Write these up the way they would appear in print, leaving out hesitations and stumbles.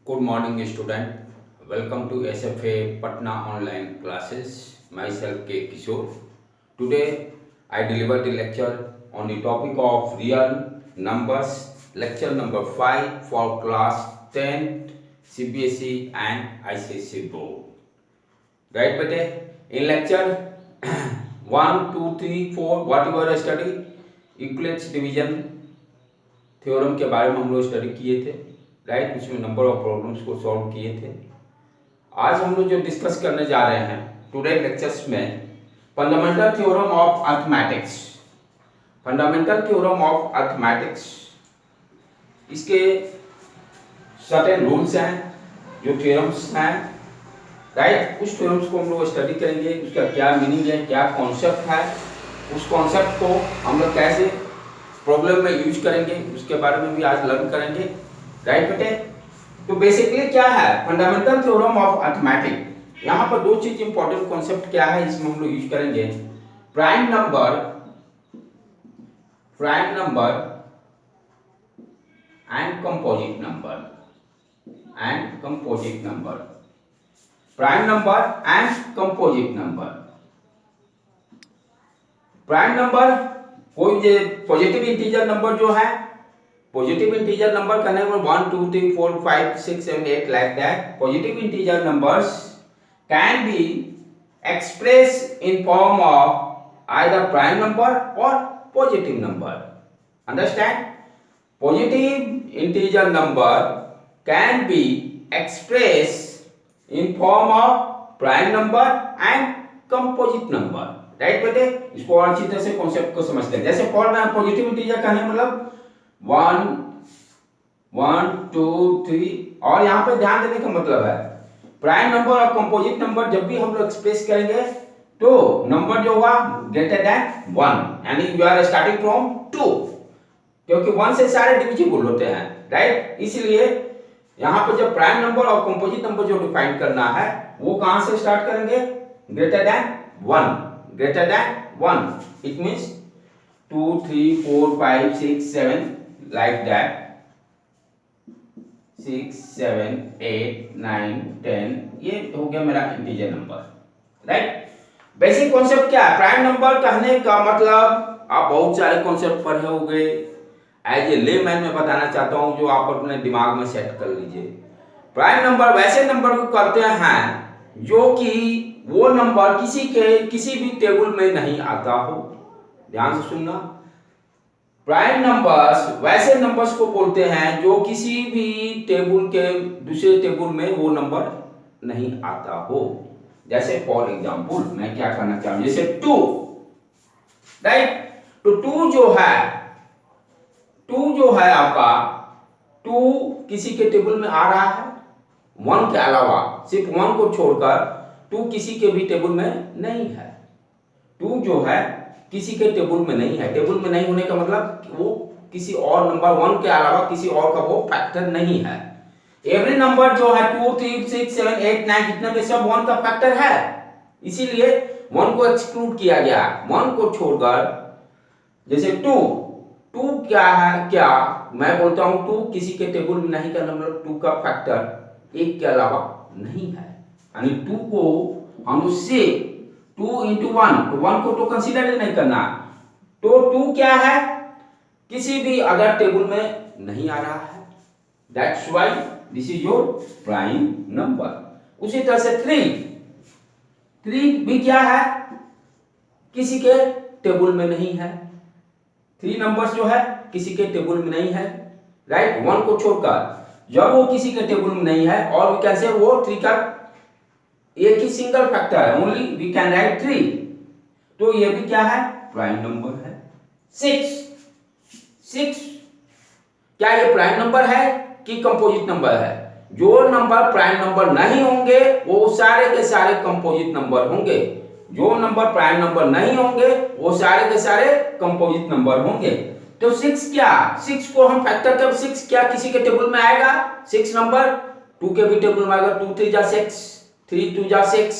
Good morning, student. Welcome to SFA Patna online classes. Myself K. Kishore. Today, I deliver the lecture on the topic of real numbers. Lecture number 5 for class 10 CBSE and ICSE board. Right, bete? In lecture 1, 2, 3, 4, what you are study? Euclid's division theorem के बारे में हम लोग study किए थे, right. उसमें number of problems को solve किए थे। आज हम लोग जो डिस्कस करने जा रहे हैं टुडे लेक्चर्स में, fundamental theorem of arithmetics. Fundamental theorem of arithmetics, इसके सर्टेन रूल्स हैं, जो थ्योरम्स हैं, राइट। उस थ्योरम्स को हम लोग स्टडी करेंगे, उसका क्या मीनिंग है, क्या कॉन्सेप्ट है, उस कॉन्सेप्ट को हम लोग कैसे प्रॉब्लम में यूज करेंगे, उसके बारे में भी आज लर्न करेंगे, राइट बेटे। तो बेसिकली क्या है फंडामेंटल थ्योरम ऑफ अर्थमेटिक। यहाँ पर दो चीज इंपॉर्टेंट कॉन्सेप्ट क्या है इसमें हम लोग यूज करेंगे। Prime number and composite number, prime number and composite number. Prime number कोई जो पॉजिटिव इंटीजर नंबर जो है, पॉजिटिव इंटीजर नंबर करने में 1 2 3 4 5 6 7 8 like that. Positive integer numbers can be express in form of either prime number और positive number. Understand? Positive integer number can be express in form of prime number and composite number, right बेटे। इसको और अच्छी तरह से concept को समझते हैं। जैसे फॉर में पॉजिटिव इंटीजर का है मतलब 1 1 2 3, और यहाँ पे ध्यान देने का मतलब है प्राइम नंबर और कंपोजिट नंबर जब भी हम लोग एक्सप्रेस करेंगे तो नंबर जो हुआ ग्रेटर देन 1, यानी यू आर स्टार्टिंग फ्रॉम 2, क्योंकि 1 से सारे डिविजिबल होते हैं, राइट। इसलिए यहाँ पे जब प्राइम नंबर और कंपोजिट नंबर जो डिफाइन करना है वो कहां से स्टार्ट करेंगे? Greater than 1, greater than 1. It means 2 3 4 5 6 7 like that, 6 7 8 9 10, ये हो गया मेरा integer number, right. Basic concept क्या है प्राइम नंबर कहने का मतलब? आप बहुत सारे कॉन्सेप्ट पढ़े होंगे, एज ए लेमैन में बताना चाहता हूं जो आप अपने दिमाग में सेट कर लीजिए। प्राइम नंबर वैसे नंबर को कहते हैं जो कि वो नंबर किसी भी टेबल में नहीं आता हो। ध्यान से सुनना, प्राइम नंबर्स वैसे नंबर्स को बोलते हैं जो किसी भी टेबल के दूसरे टेबल में वो नंबर नहीं आता हो। जैसे फॉर एग्जांपल मैं क्या करना चाहूं, जैसे 2, राइट। तो 2 जो है आपका 2 किसी के टेबल में आ रहा है, 1 के अलावा, सिर्फ 1 को छोड़कर 2 किसी के भी टेबल में नहीं है। 2 जो है किसी के टेबल में नहीं है। टेबल में नहीं होने का मतलब वो किसी और नंबर 1 के अलावा किसी और का वो फैक्टर नहीं है। एवरी नंबर जो है 2 3 6 7 8 9 जितने भी सब 1 का फैक्टर है, इसीलिए 1 को एक्सक्लूड किया गया। 1 को छोड़कर जैसे 2 क्या है, क्या मैं बोलता हूं 2 किसी के टेबल में नहीं का मतलब 2 का फैक्टर 1 के अलावा नहीं है, यानी 2 को हम उससे 2 into 1, तो 1 को तो कंसीडर ही नहीं करना। तो 2 क्या है, किसी भी अदर टेबल में नहीं आ रहा है, that's why this is your prime number. उसी तरह से 3 भी क्या है, किसी के टेबल में नहीं है। 3 नंबर्स जो है किसी के टेबल में नहीं है, राइट। 1 को छोड़कर जब वो किसी के टेबल में नहीं है, और वी कैन से वो 3 का एक ही सिंगल फैक्टर है, ओनली वी कैन राइट 3, तो ये भी क्या है, प्राइम नंबर है। 6 क्या ये प्राइम नंबर है कि कंपोजिट नंबर है? जो नंबर प्राइम नंबर नहीं होंगे वो सारे के सारे कंपोजिट नंबर होंगे। जो नंबर प्राइम नंबर नहीं होंगे वो सारे के सारे कंपोजिट नंबर होंगे। तो 6 क्या, 6 को हम फैक्टर कर, 6 क्या किसी के टेबल में आएगा? 6 नंबर 2 के भी टेबल में आएगा, 2 3 जा 6, 3 2 जा 6,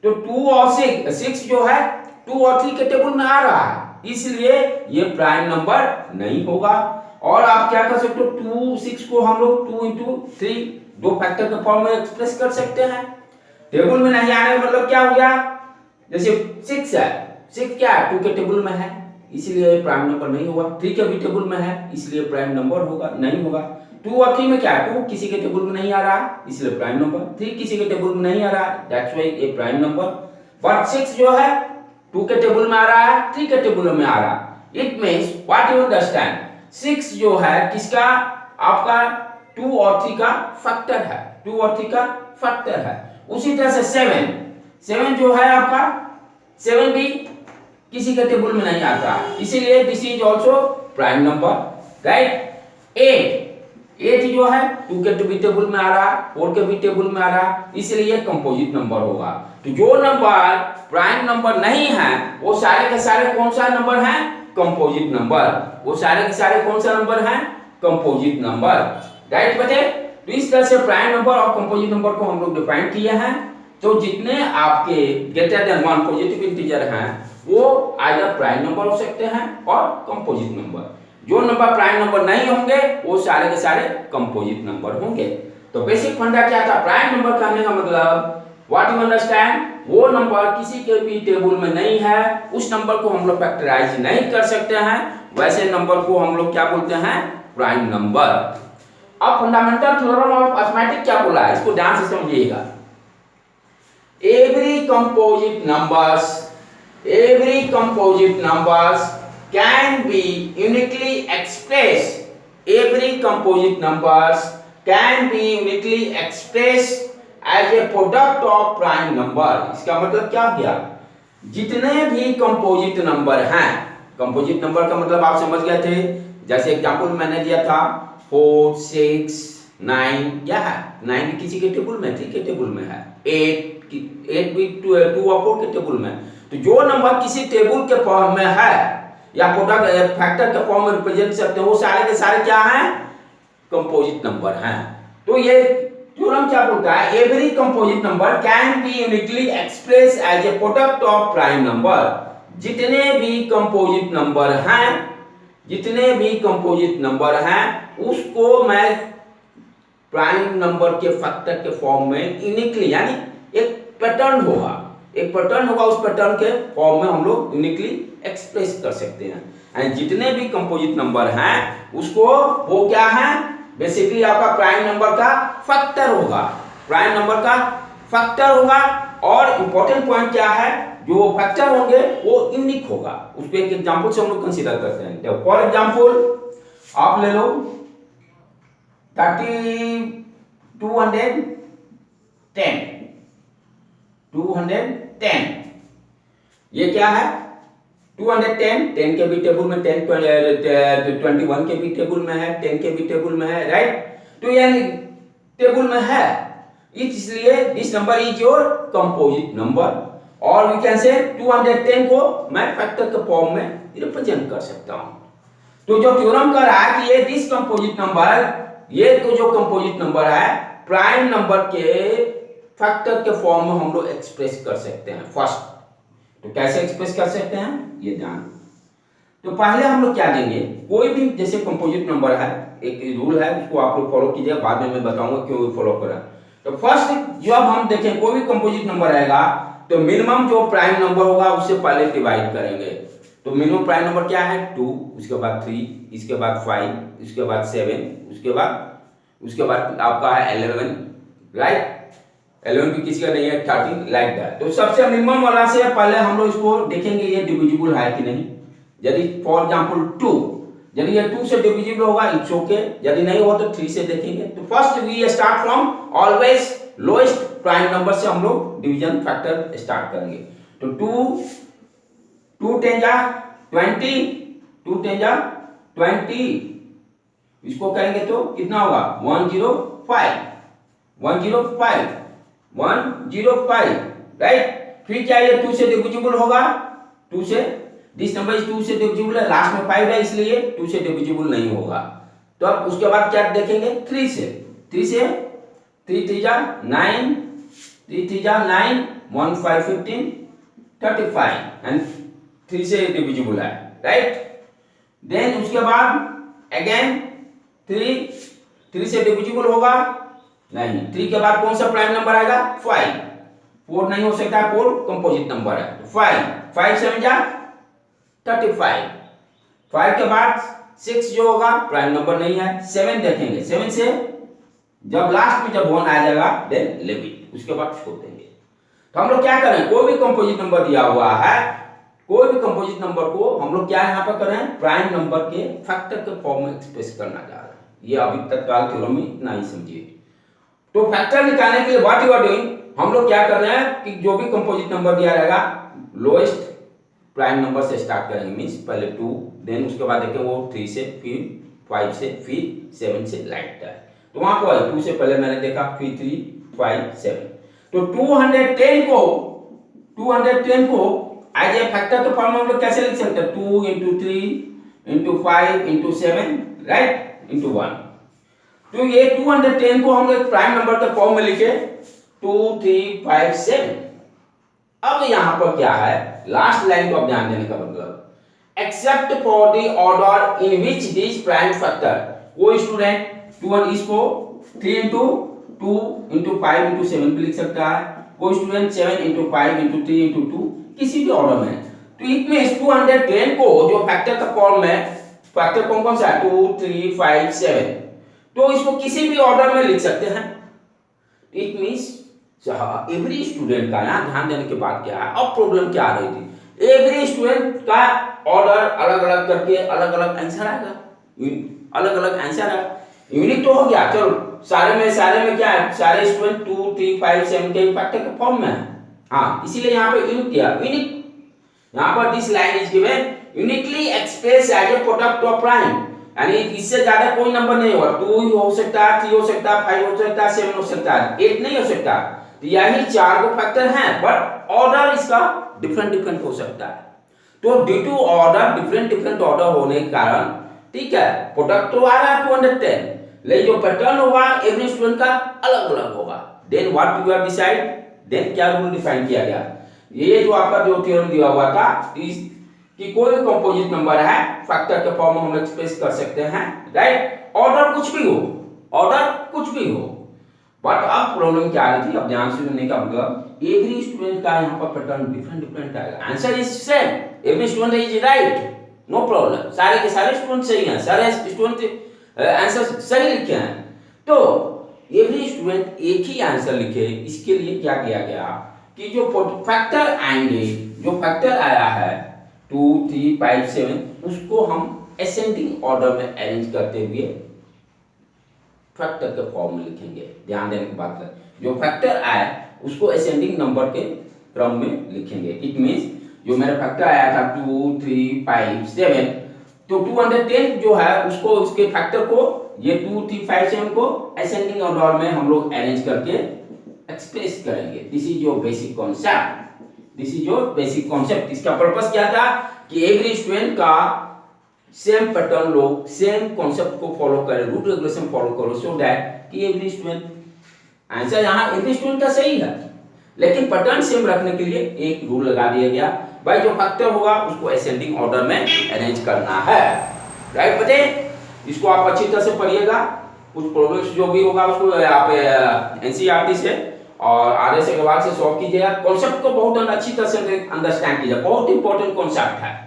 तो 2 और 6 जो है 2 और 3 के टेबल में आ रहा है, इसलिए ये प्राइम नंबर नहीं होगा। और आप क्या कर सकते हो, 2 6 को हम लोग 2 इंटू 3 दो फैक्टर के फॉर्म में एक्सप्रेस कर सकते हैं। टेबल में नहीं आने का मतलब क्या हो गया, जैसे 6 है, 6 क्या है 2 के टेबल में है इसलिए प्राइम नंबर नहीं होगा। 3 के भी टेबल में है इसलिए प्राइम नंबर होगा नहीं होगा। 2 और 3 में क्या है, 2 किसी के टेबल में नहीं आ रहा इसलिए प्राइम नंबर, 3 किसी के टेबल में नहीं आ रहा दैट्स व्हाई ये प्राइम नंबर। बट 6 जो है 2 के टेबल में आ रहा है, 3 के टेबल में आ रहा है। It means what you understand, 6 जो है किसका, आपका 2 और 3 का फैक्टर है, 2 और 3 का फैक्टर है। उसी तरह से 7 जो है आपका 7 भी किसी के टेबल में नहीं आता इसीलिए this is also prime number right. 8 जो है 2 के भी टेबल में आ रहा, 4 के भी टेबल में आ रहा इसलिए कंपोजिट नंबर होगा। तो जो नंबर प्राइम नंबर नहीं है वो सारे के सारे कौन सा नंबर है, कंपोजिट नंबर, वो सारे के सारे कौन सा नंबर है, कंपोजिट नंबर राइट बच्चे। तो इस तरह से प्राइम नंबर और कंपोजिट नंबर को हम लोग डिफाइन किए हैं। तो जितने आपके ग्रेटर देन 1 पॉजिटिव इंटीजर हैं वो आइदर प्राइम नंबर हो सकते हैं और कंपोजिट नंबर। जो नंबर प्राइम नंबर नहीं होंगे वो सारे के सारे कंपोजिट नंबर होंगे। तो बेसिक फंडा क्या था, प्राइम नंबर कहने का मतलब व्हाट यू अंडरस्टैंड, वो नंबर किसी के भी टेबल में नहीं है उस नंबर को हम लोग फैक्टराइज नहीं कर सकते हैं, वैसे नंबर को हम लोग क्या बोलते हैं, प्राइम नंबर। अब फंडामेंटल थ्योरम ऑफ अरिथमेटिक क्या बोला है, इसको ध्यान से समझिएगा। every composite numbers can be uniquely expressed, every composite numbers can be uniquely expressed as a product of prime number। इसका मतलब क्या हो गया, जितने भी कंपोजिट नंबर हैं, कंपोजिट नंबर का मतलब आप समझ गए थे, जैसे एग्जांपल मैंने दिया था 4 6 9 क्या है, 9 भी किसी के टेबल में, 3 के टेबल में है, 8 भी 2 और 4 के टेबल में। तो जो नंबर किसी टेबल के फॉर्म में है या प्रोडक्ट फैक्टर के फॉर्म में रिप्रेजेंट करते हैं वो सारे के सारे क्या हैं, कंपोजिट नंबर हैं। तो ये थ्योरम क्या बोलता है, every composite number can be uniquely express as a product of prime number. जितने भी कंपोजिट नंबर हैं, जितने भी कंपोजिट नंबर हैं उसको मैं प्राइम नंबर के फैक्टर के फॉर्म में यूनिकली, यानी एक पैटर्न होगा, एक पैटर्न होगा, उस पैटर्न के फॉर्म में हम लोग यूनिकली एक्सप्रेस कर सकते हैं। एंड जितने भी कंपोजिट नंबर हैं उसको वो क्या है, बेसिकली आपका प्राइम नंबर का फैक्टर होगा, प्राइम नंबर का फैक्टर होगा। और इंपॉर्टेंट पॉइंट क्या है, जो फैक्टर होंगे वो यूनिक होगा। उसको एक एग्जांपल से हम लोग कंसीडर करते हैं। फॉर एग्जांपल आप ले लो 210, ये क्या है 210, 10 के भी टेबल में 10, 21 के भी टेबल में है, 10 के भी टेबल में है राइट। तो यानी टेबल में है इसलिए this number is your composite number. और वी कैन से 210 को मैं फैक्टर के फॉर्म में रिप्रेजेंट कर सकता हूं। तो जो थ्योरम कर रहा है कि ये दिस कंपोजिट नंबर, ये तो जो कंपोजिट नंबर है प्राइम नंबर के फैक्टर के फॉर्म में हम लोग एक्सप्रेस कर सकते हैं फर्स्ट। तो कैसे एक्सप्रेस कर सकते हैं ये जान। तो पहले हम लोग क्या देंगे, कोई भी जैसे कंपोजिट नंबर है, एक रूल है उसको आप लोग फॉलो कीजिए, बाद में मैं बताऊंगा क्यों फॉलो करा। तो फर्स्ट जब हम देखें कोई भी कंपोजिट नंबर आएगा तो मिनिमम जो प्राइम नंबर होगा उससे पहले डिवाइड करेंगे। तो मिनिमम प्राइम नंबर क्या है 2, उसके बाद 3, इसके बाद 5, उसके बाद 7, उसके बाद आपका है 11 राइट। 11 भी किसी का नहीं है, 13 लाइक दैट। तो सबसे मिनिमम वाला से पहले हम लोग इसको देखेंगे ये डिविजिबल है कि नहीं। यदि फॉर एग्जांपल 2, यदि ये 2 से डिविजिबल होगा इट्स ओके, यदि नहीं हो तो 3 से देखेंगे। तो first we start from always lowest prime number से हम लोग डिवीजन फैक्टर स्टार्ट करेंगे। तो 2 10 जा 20, 2 10 जा 20, इसको करेंगे तो कितना होगा 105 राइट। फिर क्या ये 2 से डिविजिबल होगा, 2 से दिस नंबर इज 2 से डिविजिबल है, लास्ट में 5 है इसलिए 2 से डिविजिबल नहीं होगा। तो अब उसके बाद क्या देखेंगे 3 से 3 3 जा 9, 3 3 जा 9, 1 5 15 35 एंड 3 से डिविजिबल है राइट। देन उसके बाद अगेन 3 से डिविजिबल होगा नहीं, 3 के बाद कौन सा प्राइम नंबर आएगा 5, 4 नहीं हो सकता, 4 कंपोजिट नंबर है, 5 7 जा 35, 5 के बाद 6 जो होगा प्राइम नंबर नहीं है, 7 देखेंगे, 7 से जब लास्ट में जब 1 आ जाएगा देन लिव इट, उसके बाद छोड़ देंगे। तो हम लोग क्या करें, कोई भी कंपोजिट नंबर दिया हुआ है, कोई भी कंपोजिट नंबर को हम लोग क्या यहाँ पर करें, प्राइम नंबर के फैक्टर के फॉर्म में एक्सप्रेस करना चाह रहे हैं। ये अभी तत्काल थ्योरम में इतना ही समझिए। तो फैक्टर निकालने के लिए व्हाट यू आर डूइंग, हम लोग क्या कर रहे हैं कि जो भी कंपोजिट नंबर दिया रहेगा लोएस्ट प्राइम नंबर से स्टार्ट करेंगे, मींस पहले 2, देन उसके बाद देखें वो 3 से, फिर 5 से, फिर 7 से लाइट है। तो वहां पर 2 से पहले मैंने देखा, फिर 3 5 7। तो 210 को एज ए फैक्टर के फॉर्म में हम लोग कैसे लिख सकते हैं, 2 × 3 × 5 × 7 राइट × 1। तो ये 210 को हम लोग प्राइम नंबर के फॉर्म में लिखे 2 3 5 7। अब यहां पर क्या है, लास्ट लाइन को आप ध्यान देने का मतलब, except for the order in which this prime factor, कोई स्टूडेंट 2 इसको 3 × 2 × 5 × 7 भी लिख सकता है, कोई स्टूडेंट 7 × 5 × 3 × 2 किसी भी ऑर्डर में। तो इसमें 210 को जो फैक्टर का फॉर्म में, फैक्टर कौन कौन सा है 2 3 5 7, तो इसको किसी भी ऑर्डर में लिख सकते हैं। इट मींस एवरी स्टूडेंट का यहाँ ध्यान देने के बाद क्या है, अब प्रॉब्लम क्या आ रही थी, एवरी स्टूडेंट का ऑर्डर अलग अलग करके अलग अलग आंसर आएगा, अलग अलग आंसर है, यूनिक तो हो गया, चलो सारे में क्या है, सारे स्टूडेंट 2 3 5 7 के फैक्टर के फॉर्म में है, हाँ इसीलिए यहाँ पे यूनिक किया, यूनिक यहाँ पर this line is given uniquely express as a product of prime, यानी इससे ज्यादा कोई नंबर नहीं होगा, 2 ही हो सकता है, 3 हो सकता है, 5 हो सकता है, 7 हो सकता है, 8 नहीं हो सकता। तो यही 4 को फैक्टर हैं, बट ऑर्डर इसका डिफरेंट हो सकता है। तो due to order different order होने के कारण, ठीक है, प्रोडक्ट तो आ रहा है 210, लेकिन जो पैटर्न होगा एवरी स्टूडेंट का अलग अलग होगा। Then what you have decide, then क्या रूल डिफाइन किया गया, ये जो आपका जो थ्योरम दिया हुआ था कि कोई भी कंपोजिट नंबर है फैक्टर के फॉर्म में हम एक्सप्रेस कर सकते हैं, राइट, ऑर्डर कुछ भी हो, बट अब प्रॉब्लम क्या आ रही थी, अब ध्यान से सुनने का मतलब, एवरी स्टूडेंट का यहाँ पर पैटर्न डिफरेंट आएगा, answer is same, every student is right, no problem, सारे के सारे स्टूडेंट सही हैं, सारे स्टूडेंट आंसर सही लिखे हैं। तो एवरी स्टूडेंट एक ही आंसर लिखे, इसके लिए क्या किया गया कि जो फैक्टर आएंगे, जो फैक्टर आया है 2 3 5 7, उसको हम असेंडिंग ऑर्डर में अरेंज करते हुए फैक्टर के फॉर्म में लिखेंगे। ध्यान देने की बात है, जो फैक्टर आए उसको असेंडिंग नंबर के क्रम में लिखेंगे। इट मींस जो मेरा फैक्टर आया था 2 3 5 7, तो 210 जो है उसको, उसके फैक्टर को, ये 2 3 5 7 को असेंडिंग ऑर्डर में हम लोग अरेंज करके एक्सप्रेस करेंगे। This is your basic concept. इसका पर्पस क्या था कि एवरी स्टूडेंट का सेम पैटर्न लोग सेम कॉन्सेप्ट को फॉलो करें, रूल रेगुलेशन फॉलो करो, सो दैट कि एवरी स्टूडेंट आंसर, यहाँ एवरी स्टूडेंट का सही है, लेकिन पैटर्न सेम रखने के लिए एक रूल लगा दिया गया, भाई जो फैक्टर होगा उसको असेंडिंग ऑर्डर में अरेंज करना है, राइट बटे। इसको आप अच्छी तरह से पढ़िएगा, कुछ प्रॉब्लम्स जो भी होगा उसको आप एनसीईआरटी से और आरएस अग्रवाल से सॉल्व कीजिएगा। कॉन्सेप्ट को बहुत अच्छी तरह से अंडरस्टैंड कीजिए, बहुत इंपॉर्टेंट कॉन्सेप्ट है।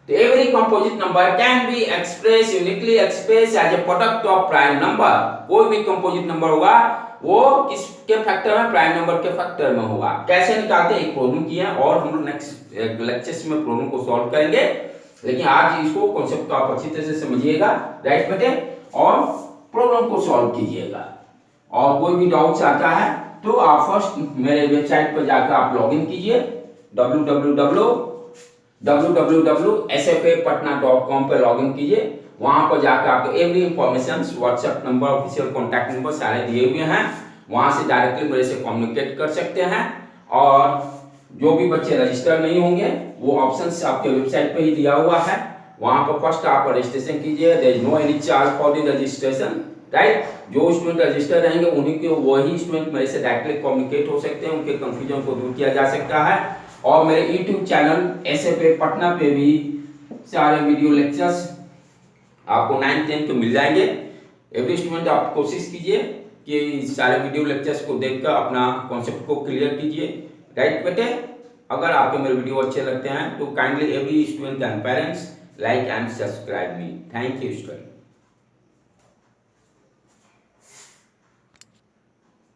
तो every composite number can be express uniquely express as a product of prime number. कोई भी कंपोजिट नंबर होगा वो किसके फैक्टर में, प्राइम नंबर के फैक्टर में होगा। कैसे निकालते हैं, एक प्रॉब्लम किया और हम लोग नेक्स्ट लेक्चर्स में प्रॉब्लम को सॉल्व करेंगे, लेकिन आज इसको कॉन्सेप्ट को आप अच्छी तरह से समझिएगा, राइट बेटे, और प्रॉब्लम को सॉल्व कीजिएगा। और कोई भी डाउट्स आता है तो आप फर्स्ट मेरे वेबसाइट पर जाकर आप लॉगिन कीजिए, www.sfapatna.com पे लॉगिन कीजिए। वहां पर जाकर आपको every information, WhatsApp number, official contact number सारे दिए हुए हैं, वहां से डायरेक्टली मेरे से कम्युनिकेट कर सकते हैं। और जो भी बच्चे रजिस्टर नहीं होंगे वो ऑप्शंस आपके वेबसाइट पे ही दिया हुआ है, वहां पर फर्स्ट आप रजिस्ट्रेशन कीजिए। There is no any charge for the registration, right. जो स्टूडेंट रजिस्टर रहेंगे उन्हीं के वही स्टूडेंट मेरे से डायरेक्टली कम्युनिकेट हो सकते हैं, उनके कंफ्यूजन को दूर किया जा सकता है। और मेरे YouTube चैनल एसएफए पटना पे भी सारे वीडियो लेक्चर्स आपको 9th 10th के मिल जाएंगे। एवरी स्टूडेंट आप कोशिश कीजिए कि सारे वीडियो लेक्चर्स को देखकर अपना कॉन्सेप्ट को क्लियर कीजिए। राइट बेटे, अगर आपको मेरे वीडियो अच्छे लगते हैं तो kindly every student and parents like and subscribe me. Thank you student.